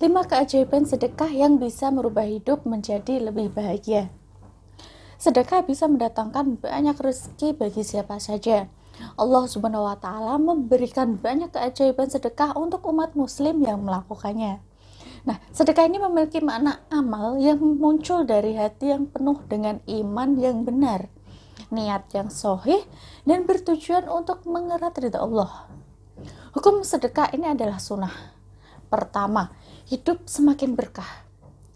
5 keajaiban sedekah yang bisa merubah hidup menjadi lebih bahagia. Sedekah bisa mendatangkan banyak rezeki bagi siapa saja. Allah Subhanahu wa taala memberikan banyak keajaiban sedekah untuk umat muslim yang melakukannya. Nah, sedekah ini memiliki makna amal yang muncul dari hati yang penuh dengan iman yang benar, niat yang sahih, dan bertujuan untuk mengerat ridha Allah. Hukum sedekah ini adalah sunnah. Pertama, hidup semakin berkah.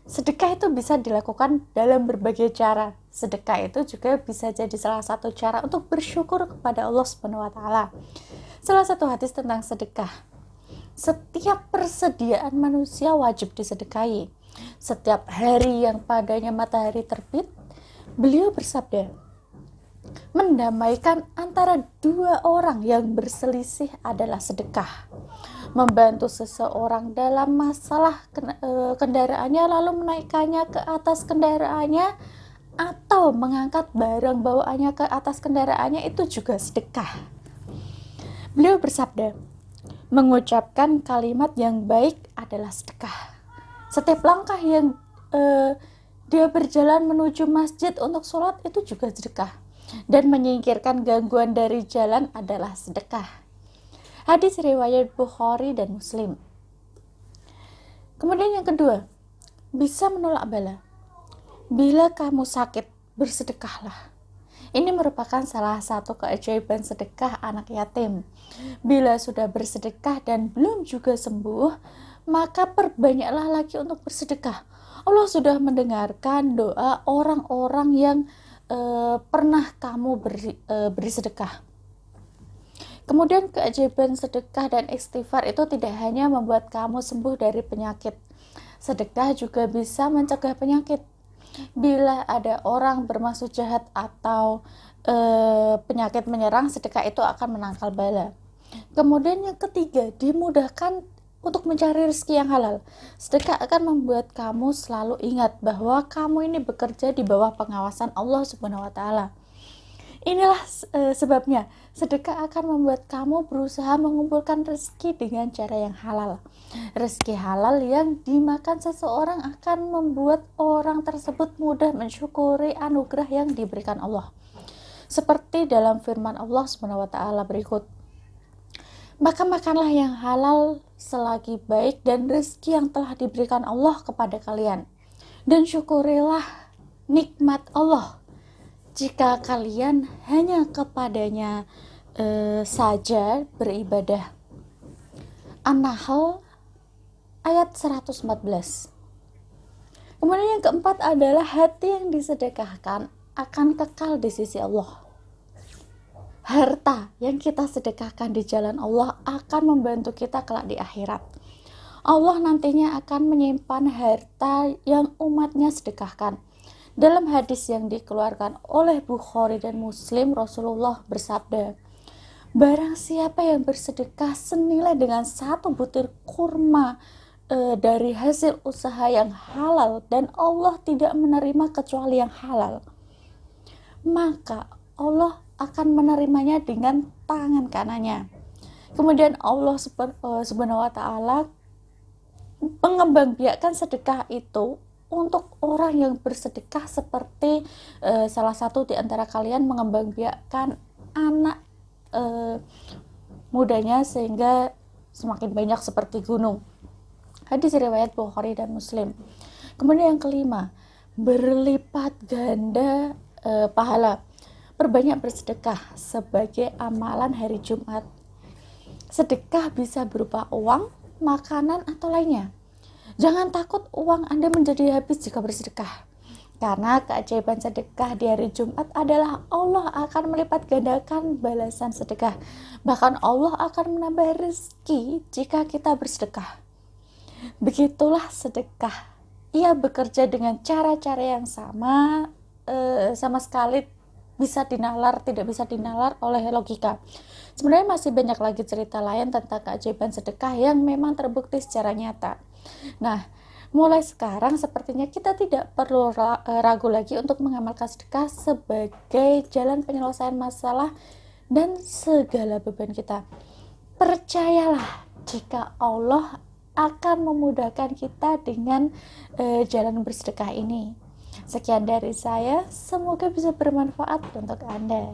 Sedekah itu bisa dilakukan dalam berbagai cara. Sedekah itu juga bisa jadi salah satu cara untuk bersyukur kepada Allah Subhanahu wa taala. Salah satu hadis tentang sedekah. Setiap persediaan manusia wajib disedekahi. Setiap hari yang padanya matahari terbit, beliau bersabda, mendamaikan antara dua orang yang berselisih adalah sedekah. Membantu seseorang dalam masalah kendaraannya lalu menaikkannya ke atas kendaraannya atau mengangkat barang bawaannya ke atas kendaraannya itu juga sedekah. Beliau bersabda, mengucapkan kalimat yang baik adalah sedekah. Setiap langkah yang dia berjalan menuju masjid untuk sholat itu juga sedekah. Dan menyingkirkan gangguan dari jalan adalah sedekah. Hadis riwayat Bukhari dan Muslim. Kemudian yang kedua, bisa menolak bala. Bila kamu sakit, bersedekahlah. Ini merupakan salah satu keajaiban sedekah anak yatim. Bila sudah bersedekah dan belum juga sembuh, maka perbanyaklah lagi untuk bersedekah. Allah sudah mendengarkan doa orang-orang yang pernah kamu beri sedekah. Kemudian keajaiban sedekah dan istighfar itu tidak hanya membuat kamu sembuh dari penyakit. Sedekah juga bisa mencegah penyakit. Bila ada orang bermaksud jahat atau penyakit menyerang, sedekah itu akan menangkal bala. Kemudian yang ketiga, dimudahkan untuk mencari rezeki yang halal. Sedekah akan membuat kamu selalu ingat bahwa kamu ini bekerja di bawah pengawasan Allah Subhanahu wa taala. Inilah sebabnya sedekah akan membuat kamu berusaha mengumpulkan rezeki dengan cara yang halal. Rezeki halal yang dimakan seseorang akan membuat orang tersebut mudah mensyukuri anugerah yang diberikan Allah. Seperti dalam firman Allah Subhanahu wa taala berikut. Maka makanlah yang halal selagi baik dan rezeki yang telah diberikan Allah kepada kalian. Dan syukurilah nikmat Allah. Jika kalian hanya kepadanya saja beribadah. An-Nahl ayat 114. Kemudian yang keempat adalah hati yang disedekahkan akan kekal di sisi Allah. Harta yang kita sedekahkan di jalan Allah akan membantu kita kelak di akhirat. Allah nantinya akan menyimpan harta yang umatnya sedekahkan. Dalam hadis yang dikeluarkan oleh Bukhari dan Muslim, Rasulullah bersabda, barang siapa yang bersedekah senilai dengan 1 butir kurma dari hasil usaha yang halal dan Allah tidak menerima kecuali yang halal, maka Allah akan menerimanya dengan tangan kanannya. Kemudian Allah Subhanahu wa taala mengembangbiakkan sedekah itu untuk orang yang bersedekah seperti salah satu di antara kalian mengembangbiakkan anak mudanya sehingga semakin banyak seperti gunung. Hadis riwayat Bukhari dan Muslim. Kemudian yang kelima, berlipat ganda pahala. Perbanyak bersedekah sebagai amalan hari Jumat. Sedekah bisa berupa uang, makanan, atau lainnya. Jangan takut uang Anda menjadi habis jika bersedekah. Karena keajaiban sedekah di hari Jumat adalah Allah akan melipat gandakan balasan sedekah. Bahkan Allah akan menambah rezeki jika kita bersedekah. Begitulah sedekah. Ia bekerja dengan cara-cara yang sama sekali bisa dinalar, tidak bisa dinalar oleh logika. Sebenarnya masih banyak lagi cerita lain tentang keajaiban sedekah yang memang terbukti secara nyata. Nah, mulai sekarang sepertinya kita tidak perlu ragu lagi untuk mengamalkan sedekah sebagai jalan penyelesaian masalah dan segala beban kita. Percayalah, jika Allah akan memudahkan kita dengan jalan bersedekah ini. Sekian dari saya, semoga bisa bermanfaat untuk Anda.